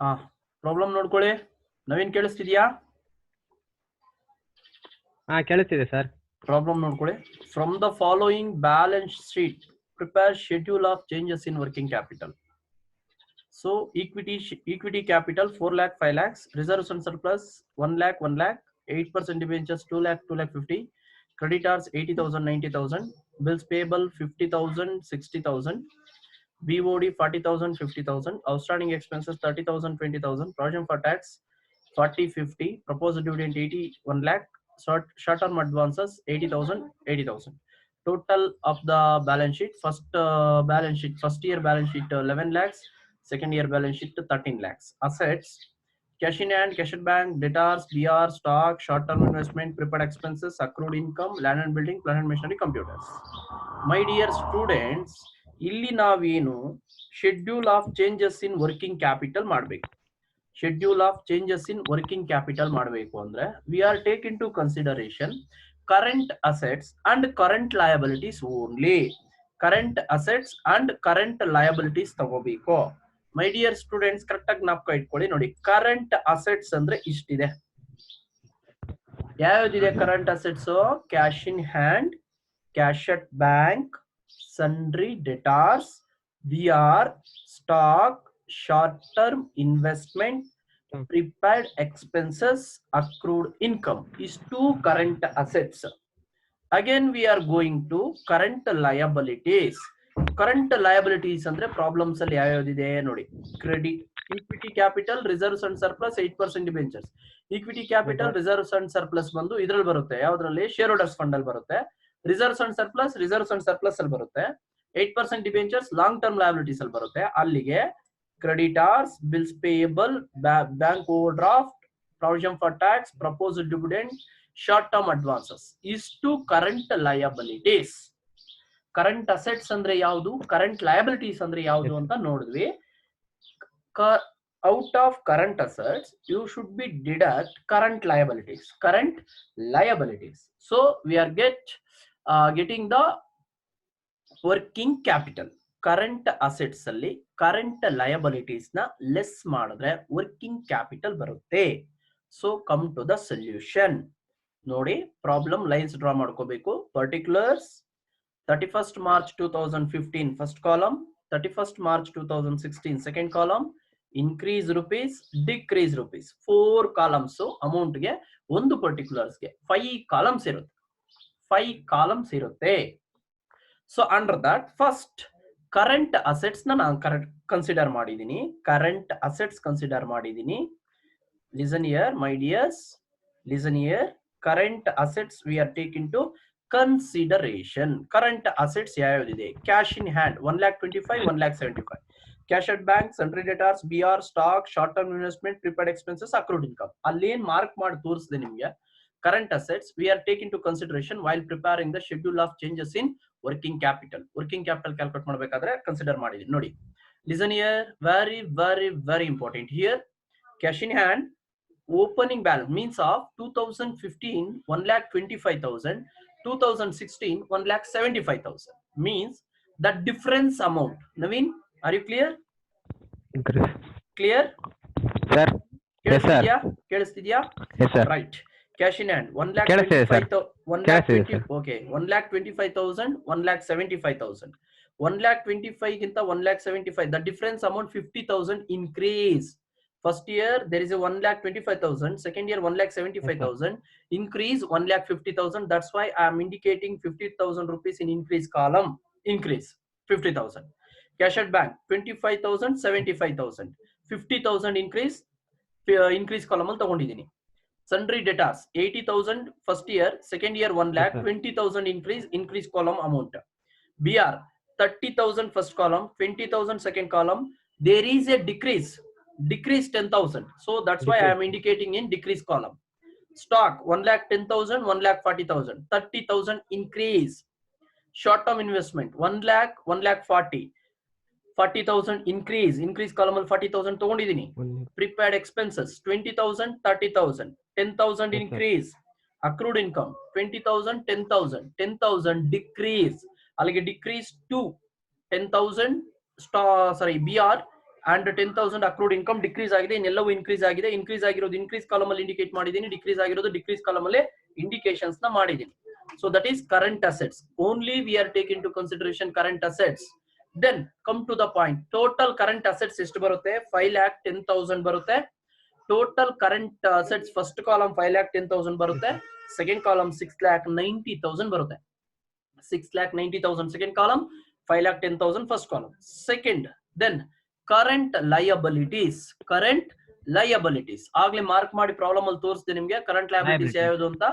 ಹಾ ಪ್ರಾಬ್ಲಮ್ ನೋಡ್ಕೊಳ್ಳಿ. ನವೀನ್ ಕೇಳಿಸ್ತಿದ್ಯಾ? ಹಾ ಕೇಳಿಸ್ತಿದೆ ಸರ್. ಪ್ರಾಬ್ಲಮ್ ನೋಡ್ಕೊಳ್ಳಿ. From the following balance sheet prepare schedule of changes in working capital. So equity capital 4 lakh 5 lakhs, reserves and surplus 1 lakh 1 lakh, 8% debentures 2 lakh 2 lakh 50, creditors 80,000 90,000, bills payable 50,000 60,000, BOD 40,000 50,000, outstanding expenses 30,000 20,000, provision for tax 40 50, proposed dividend 81 lakh, short-term advances 80,000 80,000. Total of the balance sheet, first year balance sheet 11 lakhs, second year balance sheet 13 lakhs. Assets, cash in hand, cash at bank, debtors, BR, stock, short-term investment, prepared expenses, accrued income, land and building, plant and machinery, computers. My dear students, ಇಲ್ಲಿ ನಾವೇನು schedule of changes in working capital ಮಾಡಬೇಕು. Schedule of changes in working capital ಮಾಡಬೇಕು ಅಂದ್ರೆ we are take into consideration current assets and current liabilities only. Current assets and current liabilities ತಗೋಬೇಕು. My dear students correct ಆಗಿ ಜ್ಞಾಪಕ ಇಟ್ಕೊಳ್ಳಿ. ನೋಡಿ, current assets ಅಂದ್ರೆ ಇಷ್ಟಿದೆ. ಯಾವ್ದಿದೆ current assets? Cash in hand, cash at bank, sundry debtors, VR, stock, short-term investment, prepaid expenses, accrued income. Is two current assets. Again, we are going to current liabilities. Current liabilities ಅಂದ್ರೆ problems ಅಲ್ಲಿ ಯಾವ್ಯಾವ್ದಿದೆ ನೋಡಿ. Credit, equity capital, reserves and surplus 8% debentures. Equity capital, reserves and surplus ಬಂದು ಇದ್ರಲ್ಲಿ ಬರುತ್ತೆ. ಯಾವ್ದ್ರಲ್ಲಿ? Share holders fund ಅಲ್ಲಿ ಬರುತ್ತೆ. Reserves and surplus ಅಲ್ಲಿ ಬರುತ್ತೆ. 8% ಡಿಬೆಂಚರ್ಸ್ ಲಾಂಗ್ ಟರ್ಮ್ ಲಯಬಿಲಿಟೀಸ್ ಅಲ್ಲಿ ಬರುತ್ತೆ. ಅಲ್ಲಿಗೆ creditors, bills payable, bank overdraft, provision for tax, proposed dividend, short term advances. ಇಷ್ಟು ಕರೆಂಟ್ ಲಯಬಿಲಿಟೀಸ್. ಕರೆಂಟ್ ಅಸೆಟ್ಸ್ ಅಂದ್ರೆ ಯಾವುದು, ಕರೆಂಟ್ ಲಯಬಿಲಿಟೀಸ್ ಅಂದ್ರೆ ಯಾವುದು ಅಂತ ನೋಡಿದ್ವಿ. Out of current assets you should be deduct current liabilities. Current liabilities. So we are getting the working capital. Current assets ಅಲ್ಲಿ current liabilities ನ less ಮಾಡಿದ್ರೆ ವರ್ಕಿಂಗ್ ಕ್ಯಾಪಿಟಲ್ ಬರುತ್ತೆ. So come to the solution. ನೋಡಿ, problem lines draw ಮಾಡ್ಕೋಬೇಕು. Particulars 31st March 2015 first column, 31st March 2016 second column, increase rupees, decrease rupees. 4 columns amount ಗೆ, ಒಂದು particulars ಗೆ 5 columns ಇರುತ್ತೆ. 5 ಕಾಲಮ್ಸ್ ಇರುತ್ತೆ. So under that first current assets ನಾನು consider ಮಾಡಿದೀನಿ. Current assets consider ಮಾಡಿದೀನಿ. Listen here my dears, listen here. Current assets we are take into consideration. Current assets ಯಾವ್ಯಾವ್ದಿದೆ? Cash in hand 1,25,000 1,75,000. Cash at bank, sundry debtors, BR, stock, short term investment, prepared expenses, accrued income. ಅಲ್ಲೇನ್ mark ಮಾಡಿ ತೋರಿಸಿದೆ ನಿಮ್ಗೆ. Current assets we are take into consideration while preparing the schedule of changes in working capital. Working capital calculate ಮಾಡಬೇಕಾದ್ರೆ consider ಮಾಡಿದೀನಿ. ನೋಡಿ, listen here, very very very important here. Cash in hand opening balance means of 2015 1,25,000, 2016 1,75,000 means the difference amount. Naveen, are you clear? Clear sir? Yes sir. Yes sir. Right. Cash in hand 1,25,000, 1,20,000. Okay, 1,25,000 1,75,000. 1,25,000 ginta 1,75,000, the difference amount 50,000 increase. First year there is a 1,25,000, second year 1,75,000, increase 1,50,000. That's why I am indicating 50,000 rupees in increase column. Increase 50,000. Cash at bank 25,000 75,000, 50,000 increase column al tagondidini. Sundry debtors 80,000 first year, second year 1 lakh, 20,000 increase column amount. BR 30,000 first column, 20,000 second column. There is a decrease 10,000. So that's why I am indicating in decrease column. Stock 1,10,000 1,40,000, 30,000 increase. Short term investment 1 lakh 1,40,000, 40,000 increase column al 40,000 tagondidini. Prepaid expenses 20,000 30,000, 10,000 increase. Accrued income 20,000 10,000, 10,000 decrease. Alige decrease to 10,000 BR and 10,000 accrued income decrease ಆಗಿದೆ, ಇನ್ನೆಲ್ಲವೂ increase ಆಗಿದೆ. increase ಆಗಿರೋದು increase column ಅಲ್ಲಿ indicate ಮಾಡಿದೀನಿ, decrease ಆಗಿರೋದು decrease column ಅಲ್ಲಿ indications ನ ಮಾಡಿದೀನಿ. So that is current assets. Only we are taking into consideration current assets. Then come to the point. Total current assets ಎಷ್ಟು ಬರುತ್ತೆ? 5,10,000 ಬರುತ್ತೆ. Total current assets first column 5,10,000 ಬರುತ್ತೆ. Second column 6,90,000 ಬರುತ್ತೆ. 6,90,000 second column, 5,10,000 first column. Second, then current liabilities. Current liabilities. ಆಗ್ಲೇ mark ಮಾಡಿ problem ಅಲ್ಲಿ ತೋರಿಸ್ತೀನಿ ನಿಮ್ಗೆ ಕರೆಂಟ್ ಲಯಬಿಲಿಟೀಸ್ ಯಾವುದು ಅಂತ.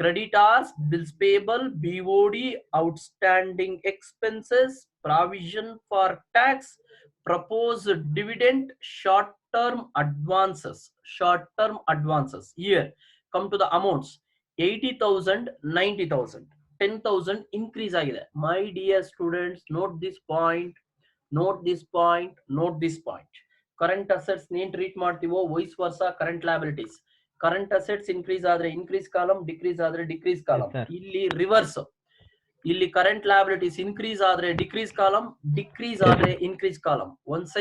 Creditors, bills payable, BOD, outstanding expenses, provision for tax, proposed dividend, short-term advances. Short-term advances. Here, come to the amounts. 80,000, 90,000. 10,000 increase ಆಗಿದೆ. My dear students, note this point. Note this point. Note this point. Current assets ನೇನ್ treat ಮಾಡ್ತೀವೋ vice versa current liabilities. Current assets increase ಆದ್ರೆ increase column, decrease ಆದ್ರೆ decrease column. ಇಲ್ಲಿ reverse. ಇಲ್ಲಿ current liabilities increase ಆದ್ರೆ decrease column, decrease ಆದ್ರೆ increase column. Once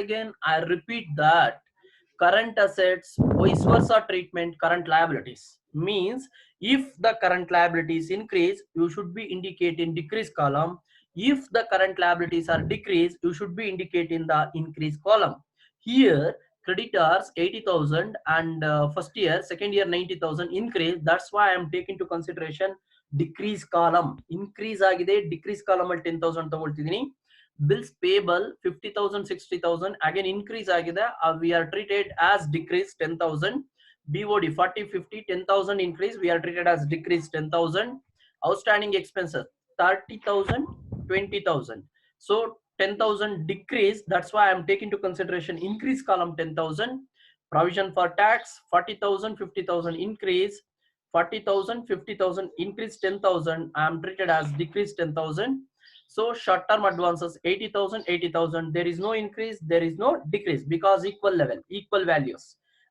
again, I repeat that current assets vice versa treatment current liabilities means if the current liabilities increase, you should be indicating decrease column. If the current liabilities are decreased, you should be indicating the increase column. Here creditors 80,000 and first year, second year 90,000 increase. That's why I am taking into consideration decrease column. Increase agide, decrease column ಅಲ್ಲಿ 10,000 ತಗೊಳ್ತಿದೀನಿ. Bills payable 50,000, 60,000 again increase agide. We are treated as decrease 10,000. BOD 40, 50, 10,000 increase. We are treated as decrease 10,000. Outstanding expenses 30,000, 20,000. So 10,000 decrease. That's why I am taking into consideration increase column 10,000. Provision for tax 40,000, 50,000 increase. 40,000, 50,000 increase 10,000. I am treated as decrease 10,000. So short-term advances 80,000, 80,000. There is no increase, there is no decrease because equal level, equal values.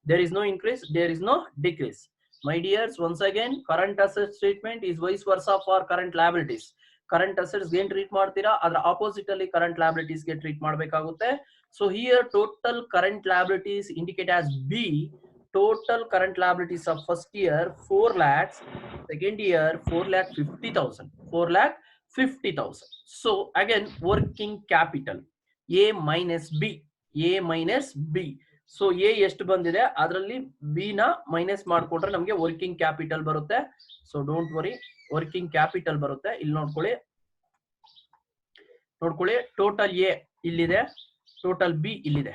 There is no increase, there is no decrease. My dears, once again, current assets treatment is vice versa for current liabilities. Current assets gain treat ಮಾಡ್ತೀರಾ, ಅದರ opposite ಅಲ್ಲಿ current liabilities ಗೆ treat ಮಾಡಬೇಕಾಗುತ್ತೆ. So here total current liabilities indicate as B. Total current liabilities of first year 4 lakhs, second year 4,50,000. 4,50,000. So again working capital A minus B. A minus B. So A ಎಷ್ಟು ಬಂದಿದೆ ಅದರಲ್ಲಿ B ನ minus ಮಾಡ್ಕೊಂಡ್ರೆ ನಮಗೆ working capital ಬರುತ್ತೆ. So don't worry, working capital ಬರುತ್ತೆ. ಇಲ್ಲಿ ನೋಡ್ಕೊಳ್ಳಿ ಟೋಟಲ್ ಎ ಇಲ್ಲಿದೆ, ಟೋಟಲ್ ಬಿ ಇಲ್ಲಿದೆ.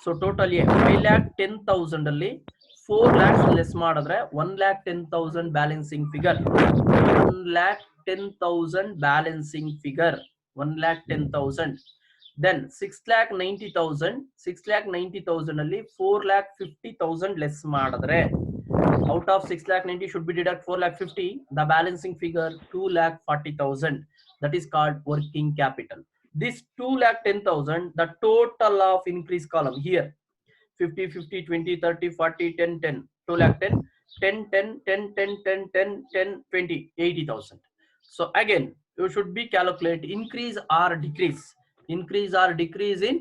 ಸೊ ಟೋಟಲ್ ಎ 5,10,000 ಅಲ್ಲಿ 4 lakhs ಲೆಸ್ ಮಾಡಿದ್ರೆ 1,10,000 balancing figure. 1,10,000 balancing figure. 1,10,000. Then 6,90,000 ಅಲ್ಲಿ 4,50,000 ಲೆಸ್ ಮಾಡಿದ್ರೆ out of 6,90,000 should be deduct 4,50,000. The balancing figure 2,40,000. That is called working capital. This 2,10,000 the total of increase column here 50, 50, 20, 30, 40, 10, 10. 2,10,000 10, 10, 10, 10, 10, 10, 10, 20, 80,000. So again you should be calculate increase or decrease. Increase or decrease in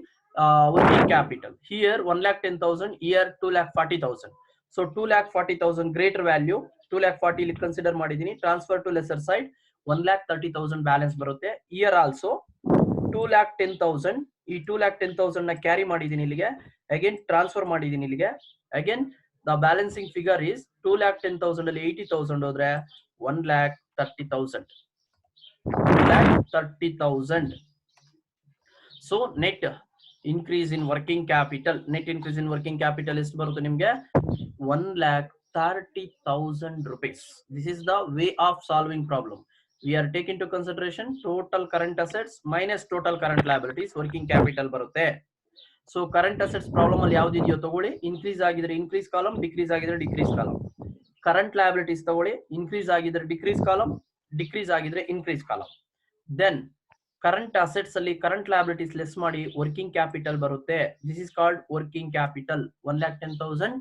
working capital. Here 1,10,000, here 2,40,000. So 2,40,000 greater value. 2,40,000 consider ಮಾಡಿದೀನಿ. Transfer to lesser side 1,30,000 balance ಬರುತ್ತೆ. Here also 2,10,000. ಈ 2,10,000 ನ carry ಮಾಡಿದೀನಿ ಇಲ್ಲಿಗೆ. Again transfer ಮಾಡಿದೀನಿ ಇಲ್ಲಿಗೆ. Again the balancing figure is 2,10,000 ಅಲ್ಲಿ 80,000 ಹೋದ್ರೆ 1,30,000. 1,30,000. So net increase in working capital. Net increase in working capital ಎಷ್ಟು ಬರುತ್ತೆ ನಿಮಗೆ? 1,30,000 rupees. This is the way of solving problem. We are taking into consideration total current assets minus total current liabilities. Working capital ಬರುತ್ತೆ. So current assets problem ಅಲ್ಲಿ ಯಾವ್ದು ಇದೆಯೋ ತಗೊಳ್ಳಿ. Increase ಆಗಿದ್ರೆ increase column, decrease ಆಗಿದ್ರೆ decrease column. Current liabilities ತಗೊಳ್ಳಿ. Increase ಆಗಿದ್ರೆ decrease column, decrease ಆಗಿದ್ರೆ increase column. Then current assets ಅಲ್ಲಿ current liabilities ಲೆಸ್ ಮಾಡಿ ವರ್ಕಿಂಗ್ ಕ್ಯಾಪಿಟಲ್ ಬರುತ್ತೆ. This is called working capital. 1,10,000,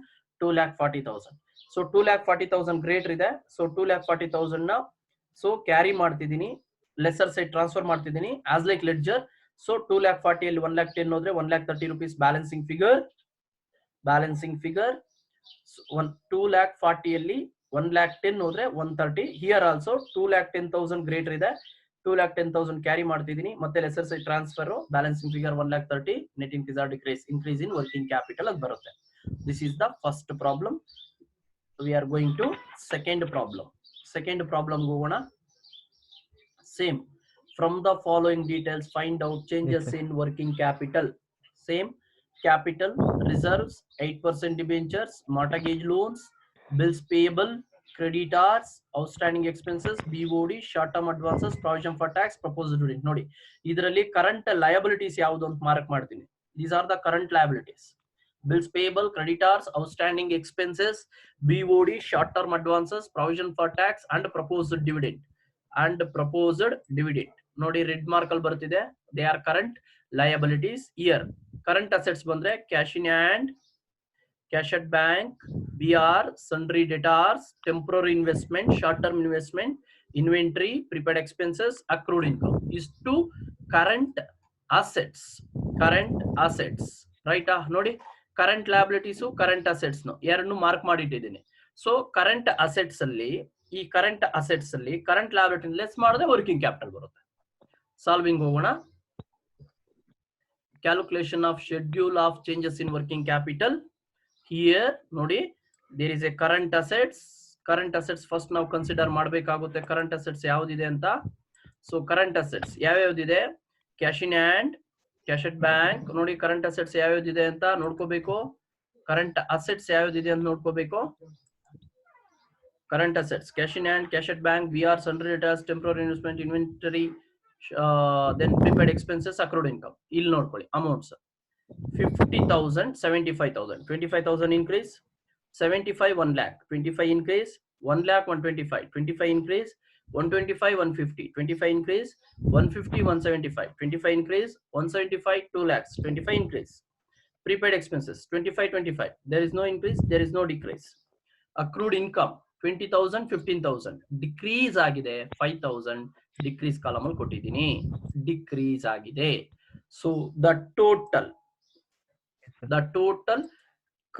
2,40,000. So 2,40,000 greater ಇದೆ. So 2,40,000 ನ ಸೊ ಕ್ಯಾರಿ ಮಾಡ್ತಿದ್ದೀನಿ, ಲೆಸರ್ ಸೈಡ್ ಟ್ರಾನ್ಸ್ಫರ್ ಮಾಡ್ತಿದ್ದೀನಿ ಆಸ್ ಲೈಕ್ ಲೆಡ್ಜರ್. ಸೊ 2,40,000 ಅಲ್ಲಿ 1,10,000 ಹೋದ್ರೆ 1,30,000 rupees ಬ್ಯಾಲೆನ್ಸಿಂಗ್ ಫಿಗರ್. 2,40,000 ಅಲ್ಲಿ 1,10,000 ಹೋದ್ರೆ 130. ಹಿಯರ್ ಆಲ್ಸೋ 2,10,000 ಗ್ರೇಟರ್ ಇದೆ. 2,10,000 ಕ್ಯಾರಿ ಮಾಡ್ತಿದ್ದೀನಿ. ಮತ್ತೆ lesser side transfer, balancing figure 1,30,000. Net increase or decrease, increase in working capital ಅಂತ ಬರುತ್ತೆ. This is the first problem. We are going to second problem. Second problem ಹೋಗೋಣ. Same, from the following details find out changes in working capital. Same, capital, reserves, 8% debentures, mortgage loans, bills payable, creditors, outstanding expenses, BOD, short term advances, provision for tax, proposed dividend. ನೋಡಿ ಇದರಲ್ಲಿ current liabilities ಯಾವುದು ಅಂತ mark ಮಾಡ್ತೀನಿ. These are the current liabilities. Bills payable, creditors, outstanding expenses, BOD, short term advances, provision for tax and proposed dividend. ನೋಡಿ red mark ಅಲ್ಲಿ ಬರ್ತಿದೆ. They are current liabilities. Here current assets ಬಂದ್ರೆ cash in hand, cash at bank, BR, sundry debtors, temporary investment, short term investment, inventory, prepaid expenses, accrued income. ಇಷ್ಟು current assets. ರೈಟಾ? ನೋಡಿ current liabilities, current assets ಎರಡನ್ನು mark ಮಾಡಿಟ್ಟಿದ್ದೀನಿ. So current assets ಅಲ್ಲಿ, ಈ current assets ಅಲ್ಲಿ current liability less ಮಾಡಿದ್ರೆ working capital ಬರುತ್ತೆ. ಸಾಲ್ವಿಂಗ್ ಹೋಗೋಣ. Calculation of schedule of changes in working capital. Here ನೋಡಿ there is a current assets. Current assets first ನಾವು ಕನ್ಸಿಡರ್ ಮಾಡಬೇಕಾಗುತ್ತೆ. ಕರೆಂಟ್ ಅಸೆಟ್ಸ್ ಯಾವ್ದಿದೆ ಅಂತ. ಸೊ ಕರೆಂಟ್ ಅಸೆಟ್ಸ್ ಯಾವ್ಯಾವ್ದಿದೆ? Cash in hand, cash at bank. ನೋಡಿ current assets ಯಾವ್ಯಾವ್ದಿದೆ ಅಂತ ನೋಡ್ಕೋಬೇಕು. Current assets ಯಾವ್ದಿದೆ ಅಂತ ನೋಡ್ಕೋಬೇಕು. Current assets cash in hand, cash at bank, BR, sundry debtors, temporary investment, inventory, then prepaid expenses, accrued income. ಇಲ್ಲಿ ನೋಡ್ಕೊಳ್ಳಿ amounts. 50,000, 75,000, 25,000 increase, 75, 1 lakh, 25 increase, 1 lakh, 125, 25 increase, 125, 150, 25 increase, 150, 175, 25 increase, 175, 2 lakhs, 25 increase. Prepaid expenses 25, 25. There is no increase, there is no decrease. Accrued income 20,000, 15,000. Decrease ಆಗಿದೆ 5,000. Decrease column ಅಲ್ಲಿ ಕೊಟ್ಟಿದ್ದೀನಿ. Decrease ಆಗಿದೆ. So the total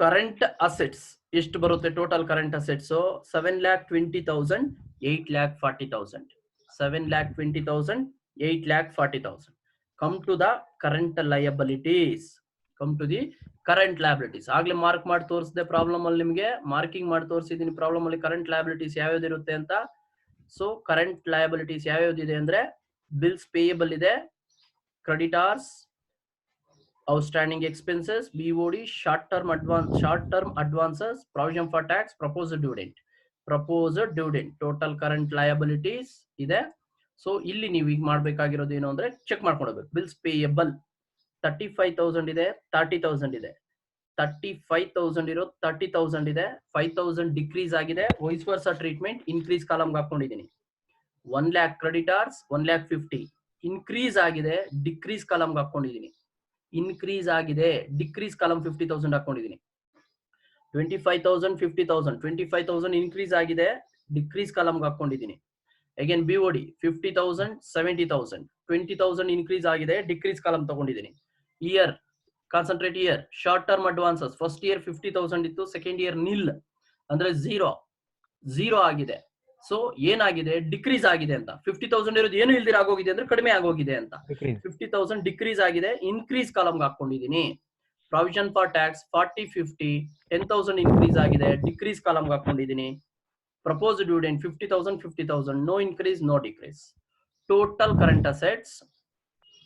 current assets ಎಷ್ಟು ಬರುತ್ತೆ? Total current assets 7,20,000, 8,40,000. 7,20,000, 8,40,000. Come to the current liabilities. ಆಗ್ಲೇ mark ಮಾಡಿ ತೋರಿಸಿದೆ problem ಅಲ್ಲಿ. ನಿಮಗೆ ಮಾರ್ಕಿಂಗ್ ಮಾಡಿ ತೋರಿಸಿದೀನಿ ಪ್ರಾಬ್ಲಮ್ ಅಲ್ಲಿ ಕರೆಂಟ್ ಲಯಬಿಲಿಟೀಸ್ ಯಾವ್ಯಾವ್ದು ಇರುತ್ತೆ ಅಂತ. ಸೊ ಕರೆಂಟ್ ಲಯಬಿಲಿಟೀಸ್ ಯಾವ್ಯಾವ್ದಿದೆ ಅಂದ್ರೆ ಬಿಲ್ಸ್ ಪೇಯಬಲ್ ಇದೆ, creditors, outstanding expenses, BOD, short term advances, provision for tax, proposed dividend. Total current liabilities ಇದೆ. ಸೊ ಇಲ್ಲಿ ನೀವು ಈಗ ಮಾಡ್ಬೇಕಾಗಿರೋದು ಏನು ಅಂದ್ರೆ ಚೆಕ್ ಮಾಡ್ಕೊಳ್ಬೇಕು. ಬಿಲ್ಸ್ ಪೇಯಬಲ್ 35,000 ಇದೆ, 30,000 ಇದೆ. 35,000 ಇರೋ 30,000 ಇದೆ. 5,000 ಡಿಕ್ರೀಸ್ ಆಗಿದೆ. ವೈಸ್ ವರ್ಸಾ ಟ್ರೀಟ್ಮೆಂಟ್ ಇನ್ಕ್ರೀಸ್ ಕಾಲಮ್ಗೆ ಹಾಕೊಂಡಿದ್ದೀನಿ. 1 lakh ಕ್ರೆಡಿಟಾರ್ಸ್, 1,50,000 ಇನ್ಕ್ರೀಸ್ ಆಗಿದೆ. ಡಿಕ್ರೀಸ್ ಕಾಲಮ್ಗೆ ಹಾಕೊಂಡಿದ್ದೀನಿ. ಇನ್ಕ್ರೀಸ್ ಆಗಿದೆ. ಡಿಕ್ರೀಸ್ ಕಾಲಮ್ 50,000 ಹಾಕೊಂಡಿದ್ದೀನಿ. 25,000, 50,000, 25,000 ಇನ್ಕ್ರೀಸ್ ಆಗಿದೆ. ಡಿಕ್ರೀಸ್ ಕಾಲಮ್ಗೆ ಹಾಕೊಂಡಿದ್ದೀನಿ. ಅಗೇನ್ BOD 50,000, 70,000, 20,000 ಇನ್ಕ್ರೀಸ್ ಆಗಿದೆ. ಡಿಕ್ರೀಸ್ ಕಾಲಮ್ ತಗೊಂಡಿದ್ದೀನಿ. Year concentrate year. Short term advances first year 50,000 ಇತ್ತು, ಸೆಕೆಂಡ್ ಇಯರ್ ನಿಲ್ ಅಂದ್ರೆ ಝೀರೋ ಆಗಿದೆ. ಸೊ ಏನಾಗಿದೆ? ಡಿಕ್ರೀಸ್ ಆಗಿದೆ ಅಂತ. 50,000 ಇರೋದು ಏನು ಇಲ್ದಿರ ಆಗೋಗಿದೆ ಅಂದ್ರೆ ಕಡಿಮೆ ಆಗೋಗಿದೆ ಅಂತ. 50,000 ಡಿಕ್ರೀಸ್ ಆಗಿದೆ. ಇನ್ಕ್ರೀಸ್ ಕಾಲಮ್ಗೆ ಹಾಕೊಂಡಿದ್ದೀನಿ. ಪ್ರಾವಿಷನ್ ಫಾರ್ ಟ್ಯಾಕ್ಸ್ 40, 50, 10,000 ಇನ್ಕ್ರೀಸ್ ಆಗಿದೆ. ಡಿಕ್ರೀಸ್ ಕಾಲಮ್ಗೆ ಹಾಕೊಂಡಿದ್ದೀನಿ. Proposed dividend 50,000, 50,000, no increase, no decrease. Total current assets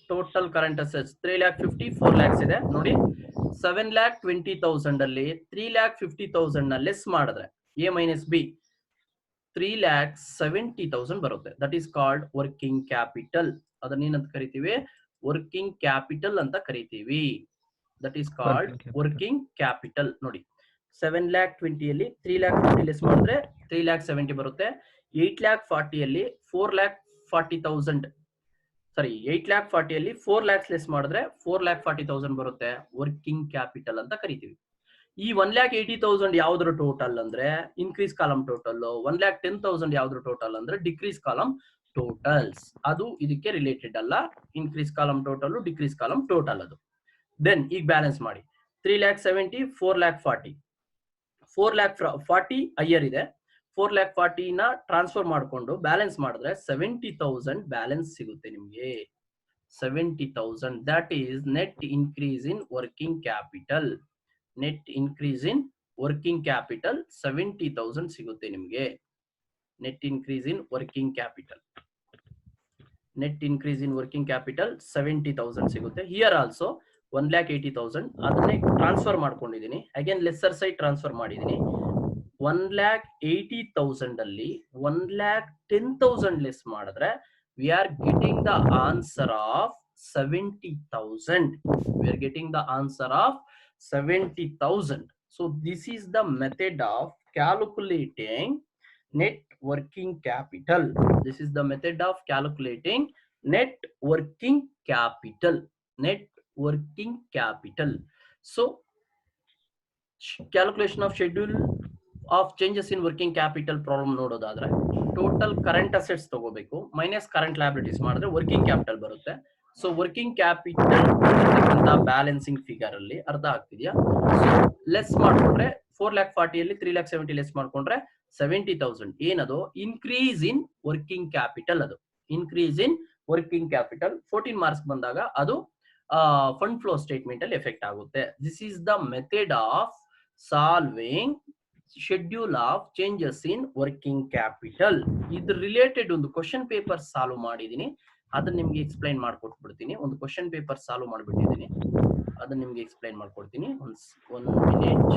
3,50,000, 4 lakhs ಇದೆ. ನೋಡಿ 7,20,000 ಅಲ್ಲಿ 3,50,000 ನ ಲೆಸ್ ಮಾಡಿದ್ರೆ A - B 3,70,000 ಬರುತ್ತೆ. That is called working capital. ಅದನ್ನ ಏನಂತ ಕರಿತೀವಿ? ವರ್ಕಿಂಗ್ ಕ್ಯಾಪಿಟಲ್ ಅಂತ ಕರಿತೀವಿ. That is called working capital. ನೋಡಿ 7,20,000 ಅಲ್ಲಿ 3,50,000 ಲೆಸ್ ಮಾಡಿದ್ರೆ 3,70,000 ಬರುತ್ತೆ. 8,40,000 ಅಲ್ಲಿ 4,40,000 8,40,000 ಅಲ್ಲಿ 4 lakhs ಲೆಸ್ ಮಾಡಿದ್ರೆ 4,40,000 ಬರುತ್ತೆ. ವರ್ಕಿಂಗ್ ಕ್ಯಾಪಿಟಲ್ ಅಂತ ಕರಿತೀವಿ. ಈ 1,80,000 ಯಾವ್ದ್ರ ಟೋಟಲ್ ಅಂದ್ರೆ ಇನ್ಕ್ರೀಸ್ ಕಾಲಮ್ ಟೋಟಲ್. 1,10,000 ಯಾವ್ದ್ರ ಟೋಟಲ್ ಅಂದ್ರೆ ಡಿಕ್ರೀಸ್ ಕಾಲಮ್ ಟೋಟಲ್ಸ್, ಅದು ಇದಕ್ಕೆ ರಿಲೇಟೆಡ್ ಅಲ್ಲ. Increase column total, decrease column total ಅದು. ದೆನ್ ಈಗ ಬ್ಯಾಲೆನ್ಸ್ ಮಾಡಿ. 3,70,000 4,40,000. 4,40,000 ಹೈಯರ್ ಇದೆ. 4,40,000 ನ ಟ್ರಾನ್ಸ್ಫರ್ ಮಾಡಿಕೊಂಡು ಬ್ಯಾಲೆನ್ಸ್ ಮಾಡಿದ್ರೆ 70,000 ಬ್ಯಾಲೆನ್ಸ್ ಸಿಗುತ್ತೆ ನಿಮಗೆ. 70,000, that is net increase in working capital. Net increase in working capital 70,000 ಸಿಗುತ್ತೆ ನಿಮಗೆ. Net increase in working capital. Net increase in working capital 70,000 ಸಿಗುತ್ತೆ. Here also 1,80,000 ಅದನ್ನೇ ಟ್ರಾನ್ಸ್ಫರ್ ಮಾಡ್ಕೊಂಡಿದ್ದೀನಿ. ಅಗೇನ್ ಲೆಸ್ಸರ್ ಸೈಡ್ ಟ್ರಾನ್ಸ್ಫರ್ ಮಾಡಿದ್ದೀನಿ. 1,80,000 ಅಲ್ಲಿ 1,10,000 ಲೆಸ್ ಮಾಡಿದ್ರೆ we are getting the answer of 70,000. We are getting the answer of 70,000. So this is the method of calculating net working capital. This is the method of calculating net working capital. Net working capital. So calculation of schedule of changes in working capital problem ನೋಡೋದಾದ್ರೆ total current assets ತಗೋಬೇಕು, minus current liabilities ಮಾಡಿದ್ರೆ working capital ಬರುತ್ತೆ. So working capital balancing figure ಅಲ್ಲಿ ಅರ್ಥ ಆಗ್ತಿದ್ಯಾ? Less ಮಾಡ್ಕೊಂಡ್ರೆ 4,40,000 ಅಲ್ಲಿ 3,70,000 less ಮಾಡ್ಕೊಂಡ್ರೆ 70,000 ಏನದು ಇನ್ಕ್ರೀಸ್ ಇನ್ ವರ್ಕಿಂಗ್ ಕ್ಯಾಪಿಟಲ್. ಅದು increase in working capital 14 marks ಬಂದಾಗ ಅದು ಫಂಡ್ ಫ್ಲೋ ಸ್ಟೇಟ್ಮೆಂಟ್ ಅಲ್ಲಿ ಎಫೆಕ್ಟ್ ಆಗುತ್ತೆ. This is the method of solving schedule of changes in working capital. ಇದ್ರ ರಿಲೇಟೆಡ್ ಒಂದು ಕ್ವಶನ್ ಪೇಪರ್ ಸಾಲ್ವ್ ಮಾಡಿದೀನಿ, ಅದನ್ನ ನಿಮ್ಗೆ ಎಕ್ಸ್ಪ್ಲೈನ್ ಮಾಡ್ಕೊಟ್ಬಿಡ್ತೀನಿ. ಒಂದು ಕ್ವಶನ್ ಪೇಪರ್ ಸಾಲ್ವ್ ಮಾಡ್ಬಿಟ್ಟಿದ್ದೀನಿ, ಅದನ್ನ ನಿಮ್ಗೆ ಎಕ್ಸ್ಪ್ಲೈನ್ ಮಾಡ್ಕೊಡ್ತೀನಿ. ಒಂದು ಮಿನಿಟ್.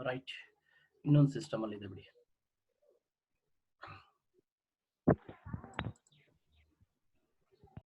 ರೈಟ್, ಇನ್ನೊಂದು ಸಿಸ್ಟಮ್ ಅಲ್ಲಿ ಇದೆ ಬಿಡಿ.